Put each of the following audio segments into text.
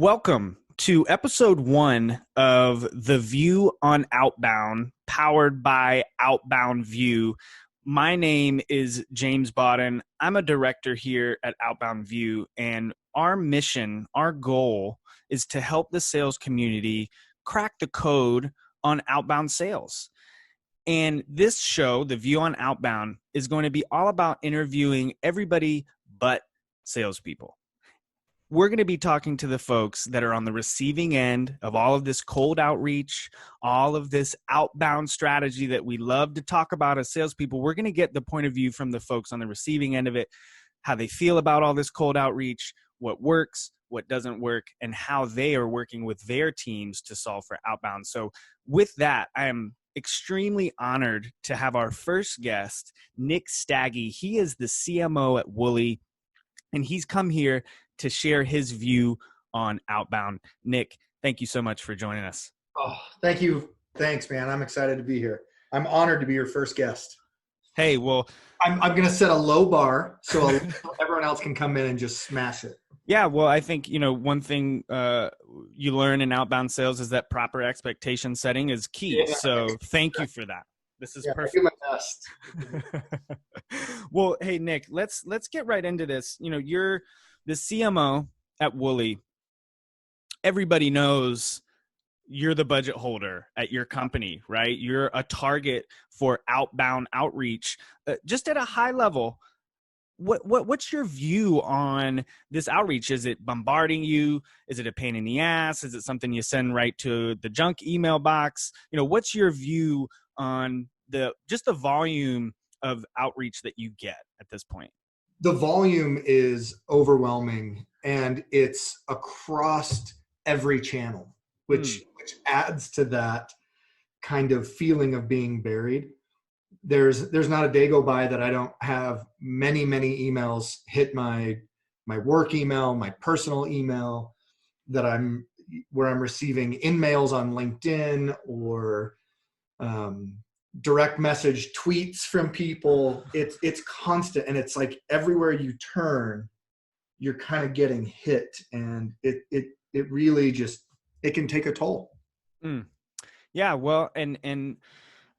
Welcome to episode 1 of The View on Outbound, powered by Outbound View. My name is James Bodden. I'm a director here at Outbound View, and our mission, our goal is to help the sales community crack the code on outbound sales. And this show, The View on Outbound, is going to be all about interviewing everybody but salespeople. We're going to be talking to the folks that are on the receiving end of all of this cold outreach, all of this outbound strategy that we love to talk about as salespeople. We're going to get the point of view from the folks on the receiving end of it, how they feel about all this cold outreach, what works, what doesn't work, and how they are working with their teams to solve for outbound. So with that, I am extremely honored to have our first guest, Nick Staggy. He is the CMO at Woolly, and he's come here to share his view on outbound. Nick, thank you so much for joining us. Oh, thank you. Thanks, man. I'm excited to be here. I'm honored to be your first guest. Hey, well, I'm going to set a low bar so everyone else can come in and just smash it. Yeah, well, I think, one thing you learn in outbound sales is that proper expectation setting is key. Yeah. So thank you for that. This is perfect. I do my best. Well, hey, Nick, let's get right into this. You're the CMO at Woolly. Everybody knows you're the budget holder at your company, right? You're a target for outbound outreach. Just at a high level, what's your view on this outreach? Is it bombarding you? Is it a pain in the ass? Is it something you send right to the junk email box? What's your view on the volume of outreach that you get at this point? The volume is overwhelming, and it's across every channel, which adds to that kind of feeling of being buried. There's not a day go by that I don't have many emails hit my work email, my personal email, where I'm receiving in-mails on LinkedIn or direct message tweets from people. It's constant, and it's like everywhere you turn, you're kind of getting hit, and it really just, it can take a toll. Yeah, well, and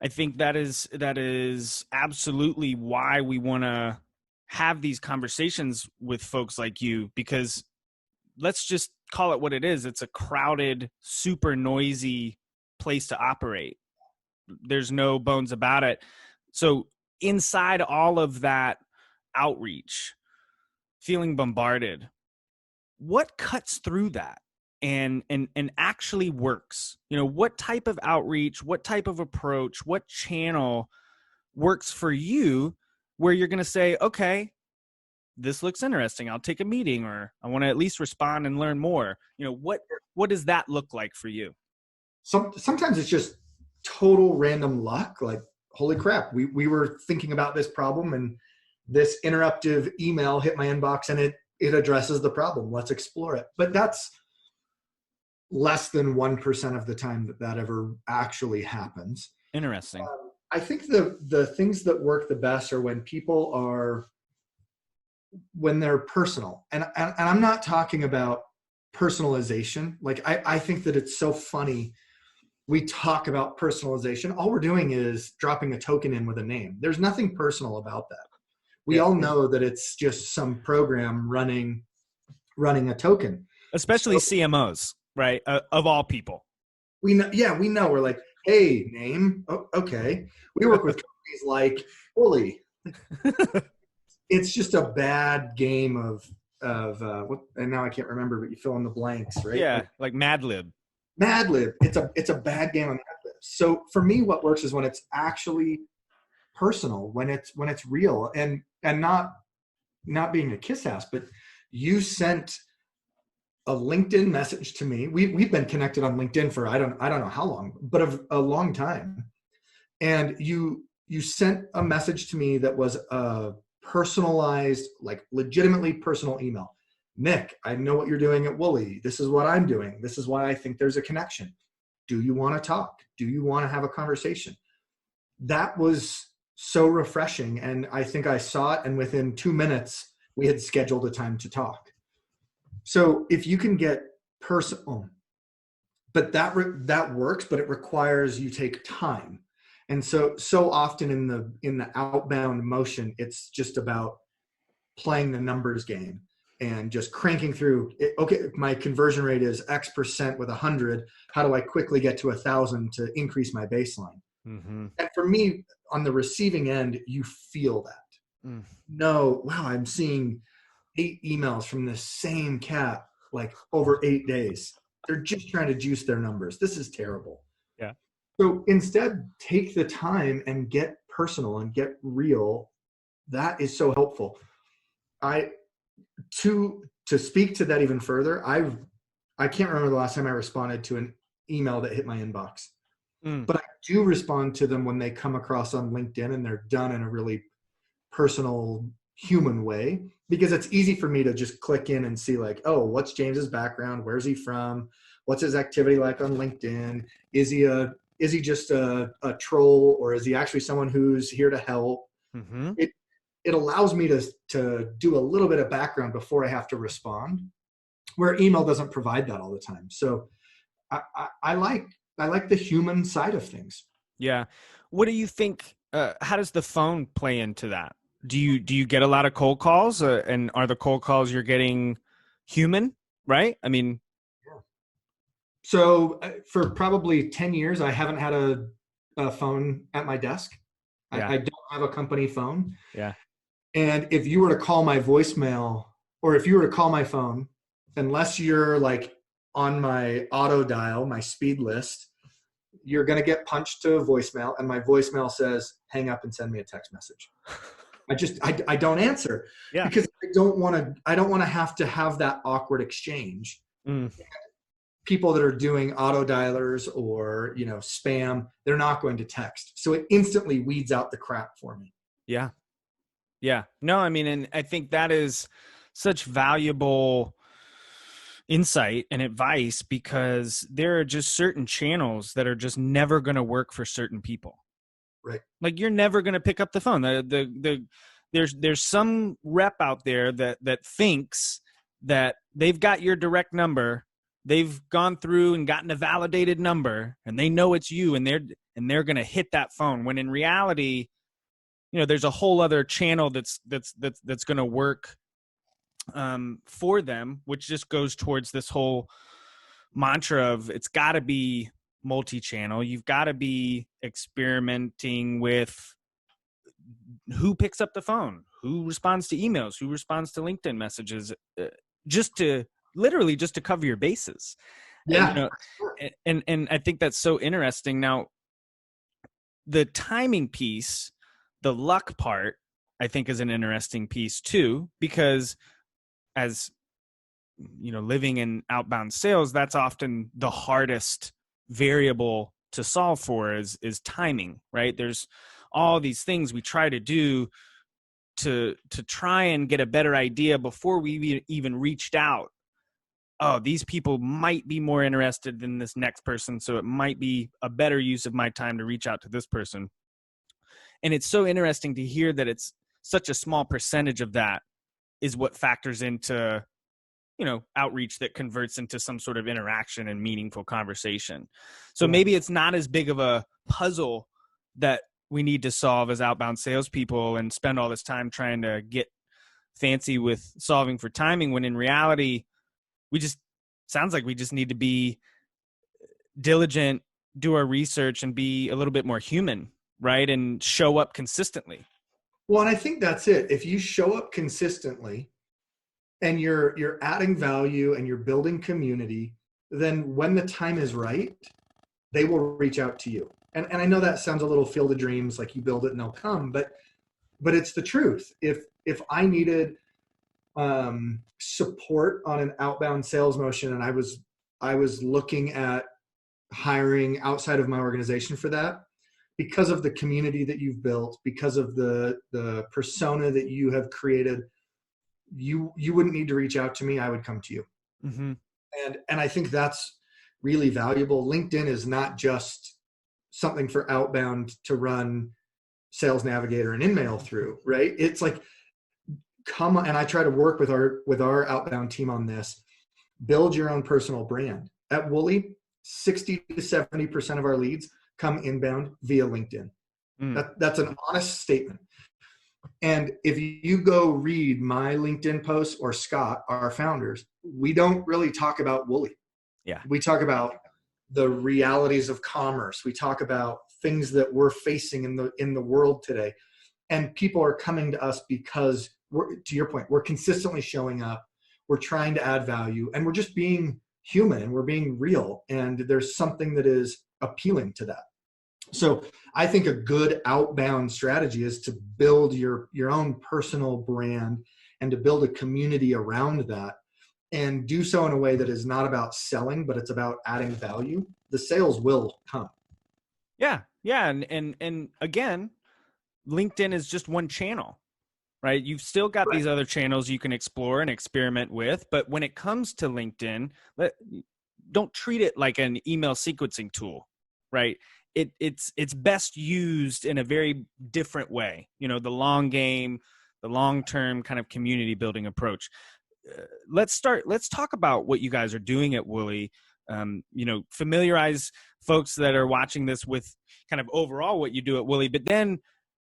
I think that is absolutely why we want to have these conversations with folks like you, because let's just call it what it is. It's a crowded, super noisy place to operate. There's no bones about it. So inside all of that outreach, feeling bombarded, what cuts through that and actually works? What type of outreach, what type of approach, what channel works for you where you're going to say, okay, this looks interesting, I'll take a meeting, or I want to at least respond and learn more. What does that look like for you? Sometimes it's just total random luck. Like, holy crap, we were thinking about this problem, and this interruptive email hit my inbox, and it addresses the problem. Let's explore it. But that's less than 1% of the time that ever actually happens. Interesting. I think the things that work the best are when they're personal. And I'm not talking about personalization. Like, I think that it's so funny. We talk about personalization. All we're doing is dropping a token in with a name. There's nothing personal about that. We all know that it's just some program running a token. Especially CMOs, right? Of all people. We know. We're like, hey, name. Oh, okay. We work with companies like Woolly. It's just a bad game of what, and now I can't remember, but you fill in the blanks, right? Yeah, like Mad Lib. It's a bad game on Mad Lib. So for me, what works is when it's actually personal, when it's real, and not being a kiss ass, but you sent a LinkedIn message to me. We've been connected on LinkedIn for I don't know how long, but a long time. And you sent a message to me that was a personalized, like legitimately personal email. Nick, I know what you're doing at Woolly. This is what I'm doing. This is why I think there's a connection. Do you want to talk? Do you want to have a conversation? That was so refreshing. And I think I saw it, and within 2 minutes, we had scheduled a time to talk. So if you can get personal, but that works, but it requires you take time. And so often in the outbound motion, it's just about playing the numbers game and just cranking through it. Okay, my conversion rate is X% with 100. How do I quickly get to 1,000 to increase my baseline? Mm-hmm. And for me, on the receiving end, you feel that. Mm. No, wow, I'm seeing 8 emails from the same cat like over 8 days. They're just trying to juice their numbers. This is terrible. Yeah. So instead, take the time and get personal and get real. That is so helpful. I to speak to that even further, I can't remember the last time I responded to an email that hit my inbox. Mm. But I do respond to them when they come across on LinkedIn and they're done in a really personal, human way, because it's easy for me to just click in and see like, oh, what's James's background? Where's he from? What's his activity like on LinkedIn? Is he just a troll, or is he actually someone who's here to help? Mm-hmm. It allows me to do a little bit of background before I have to respond, where email doesn't provide that all the time. So I like the human side of things. Yeah. What do you think? How does the phone play into that? Do you get a lot of cold calls, and are the cold calls you're getting human? Right. I mean, So for probably 10 years, I haven't had a phone at my desk. yeah, I don't have a company phone. yeah. And if you were to call my voicemail, or if you were to call my phone, unless you're like on my auto dial, my speed list, you're going to get punched to a voicemail. And my voicemail says, hang up and send me a text message. I don't answer Yeah. because I don't want to have that awkward exchange. Mm. People that are doing auto dialers or, spam, they're not going to text. So it instantly weeds out the crap for me. Yeah. Yeah. No, I mean, and I think that is such valuable insight and advice, because there are just certain channels that are just never going to work for certain people. Right. Like, you're never going to pick up the phone. There's some rep out there that thinks that they've got your direct number, they've gone through and gotten a validated number, and they know it's you, and they're going to hit that phone, when in reality, there's a whole other channel that's going to work for them, which just goes towards this whole mantra of, it's got to be multi-channel. You've got to be experimenting with who picks up the phone, who responds to emails, who responds to LinkedIn messages, just to literally just to cover your bases. Yeah. And I think that's so interesting. Now, the timing piece, the luck part, I think is an interesting piece too, because as living in outbound sales, that's often the hardest variable to solve for is timing, right? There's all these things we try to do to try and get a better idea before we even reached out. Oh, these people might be more interested than this next person, so it might be a better use of my time to reach out to this person. And it's so interesting to hear that it's such a small percentage of that is what factors into outreach that converts into some sort of interaction and meaningful conversation. So maybe it's not as big of a puzzle that we need to solve as outbound salespeople and spend all this time trying to get fancy with solving for timing, when in reality, sounds like we just need to be diligent, do our research, and be a little bit more human, right? And show up consistently. Well, and I think that's it. If you show up consistently and you're adding value and you're building community, then when the time is right, they will reach out to you. And I know that sounds a little field of dreams, like you build it and they'll come, but it's the truth. If I needed support on an outbound sales motion, and I was looking at hiring outside of my organization for that, because of the community that you've built, because of the persona that you have created, you wouldn't need to reach out to me. I would come to you. Mm-hmm. And I think that's really valuable. LinkedIn is not just something for outbound to run Sales Navigator and InMail through, right? It's like, come on, and I try to work with our outbound team on this. Build your own personal brand. At Wooly, 60 to 70% of our leads come inbound via LinkedIn. Mm. That's an honest statement. And if you go read my LinkedIn posts or Scott, our founders, we don't really talk about Wooly. Yeah. We talk about the realities of commerce. We talk about things that we're facing in the world today. And people are coming to us because to your point, we're consistently showing up. We're trying to add value, and we're just being human, and we're being real. And there's something that is appealing to that. So I think a good outbound strategy is to build your own personal brand and to build a community around that, and do so in a way that is not about selling, but it's about adding value. The sales will come. Yeah. Yeah. And again, LinkedIn is just one channel, right? You've still got Right. these other channels you can explore and experiment with. But when it comes to LinkedIn, don't treat it like an email sequencing tool, right? It's best used in a very different way. You know, the long game, the long-term kind of community building approach. Let's talk about what you guys are doing at Wooly. You know, familiarize folks that are watching this with kind of overall what you do at Wooly, but then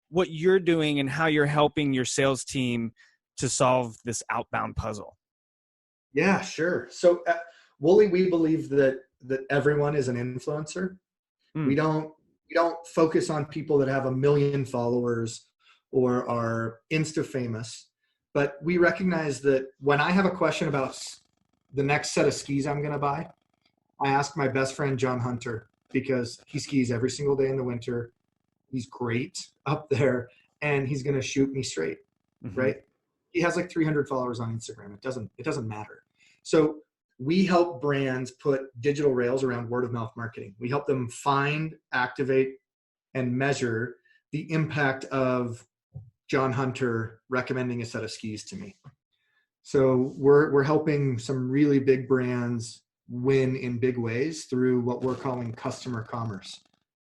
what you're doing and how you're helping your sales team to solve this outbound puzzle. Yeah, sure. So at Wooly, we believe that everyone is an influencer. We Mm. don't we don't focus on people that have a million followers or are Insta famous, but we recognize that when I have a question about the next set of skis I'm going to buy, I ask my best friend John Hunter, because he skis every single day in the winter. He's great up there, and he's going to shoot me straight, Mm-hmm. right? He has like 300 followers on Instagram. It doesn't matter. So we help brands put digital rails around word of mouth marketing. We help them find, activate, and measure the impact of John Hunter recommending a set of skis to me. So we're helping some really big brands win in big ways through what we're calling customer commerce.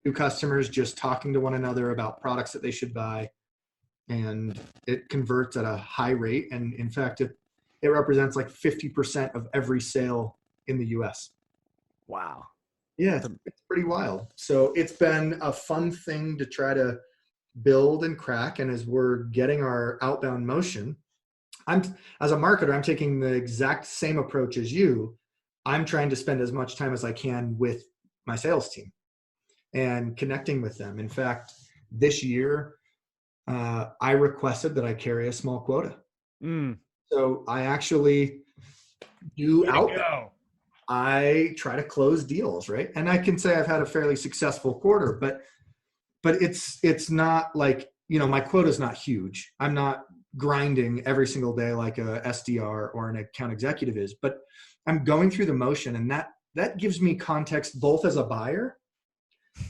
Two customers just talking to one another about products that they should buy, and it converts at a high rate. And in fact, it represents like 50% of every sale in the US. Wow. Yeah, That's it's pretty wild. So it's been a fun thing to try to build and crack. And as we're getting our outbound motion, I'm as a marketer, I'm taking the exact same approach as you. I'm trying to spend as much time as I can with my sales team and connecting with them. In fact, this year, I requested that I carry a small quota. mm, So I actually do way to outbound. go. I try to close deals, right? And I can say I've had a fairly successful quarter, but it's not like, my quota is not huge. I'm not grinding every single day like a SDR or an account executive is, but I'm going through the motion, and that gives me context both as a buyer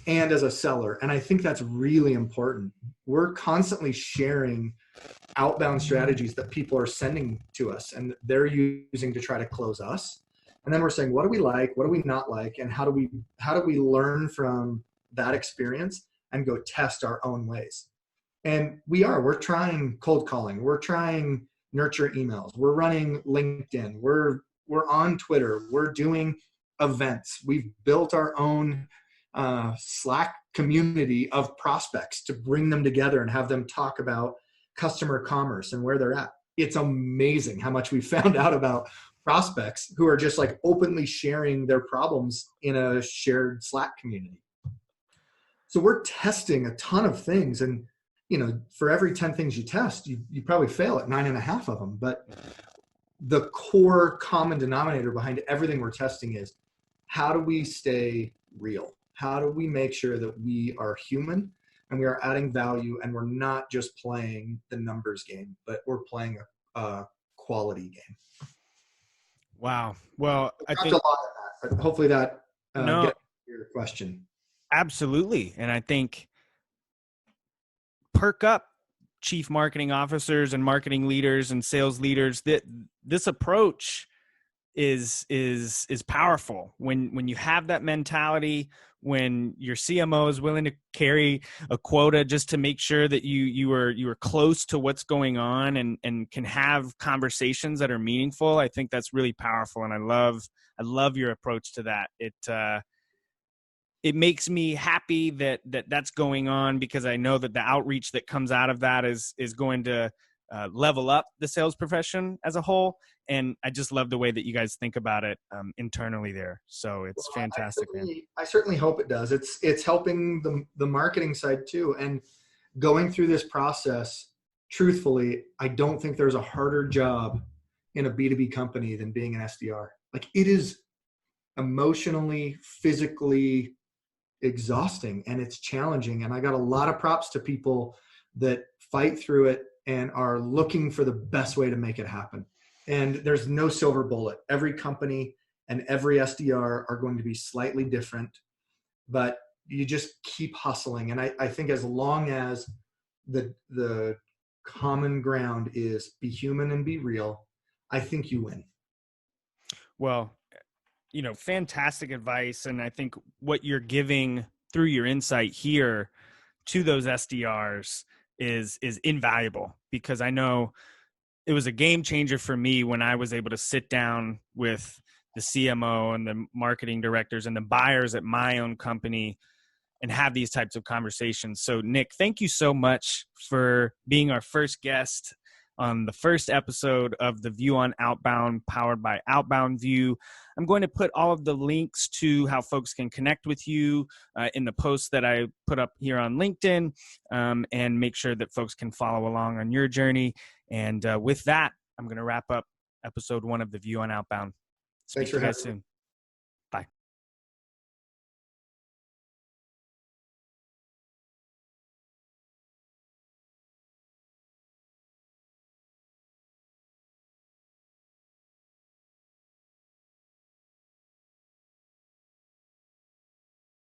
and as a seller. And I think that's really important. We're constantly sharing outbound strategies that people are sending to us and they're using to try to close us. And then we're saying, what do we like? What do we not like? And how do we learn from that experience and go test our own ways? And we're trying cold calling. We're trying nurture emails. We're running LinkedIn. We're on Twitter. We're doing events. We've built our own Slack community of prospects to bring them together and have them talk about customer commerce and where they're at. It's amazing how much we found out about prospects who are just like openly sharing their problems in a shared Slack community. So we're testing a ton of things, and for every 10 things you test, you probably fail at 9.5 of them. But the core common denominator behind everything we're testing is, how do we stay real? How do we make sure that we are human and we are adding value, and we're not just playing the numbers game, but we're playing a quality game? Wow. Well, I Talked a think lot of that, but hopefully that no, gets your question. absolutely. And I think perk up, chief marketing officers and marketing leaders and sales leaders, that this approach is powerful when you have that mentality, when your CMO is willing to carry a quota just to make sure that you were close to what's going on and can have conversations that are meaningful. I think that's really powerful, and I love your approach to that. It makes me happy that that's going on, because I know that the outreach that comes out of that is going to level up the sales profession as a whole. And I just love the way that you guys think about it internally there. So it's Well, fantastic, man. I certainly hope it does. It's helping the marketing side too. And going through this process, truthfully, I don't think there's a harder job in a B2B company than being an SDR. Like, it is emotionally, physically exhausting, and it's challenging. And I got a lot of props to people that fight through it and are looking for the best way to make it happen. And there's no silver bullet. Every company and every SDR are going to be slightly different, but you just keep hustling. And I think as long as the common ground is be human and be real, I think you win. Well, fantastic advice. And I think what you're giving through your insight here to those SDRs is invaluable, because I know it was a game changer for me when I was able to sit down with the CMO and the marketing directors and the buyers at my own company and have these types of conversations. So Nick, thank you so much for being our first guest on the first episode of The View on Outbound, powered by Outbound View. I'm going to put all of the links to how folks can connect with you in the post that I put up here on LinkedIn, and make sure that folks can follow along on your journey. And with that, I'm going to wrap up episode 1 of The View on Outbound. Speak Thanks to for you guys having me. soon.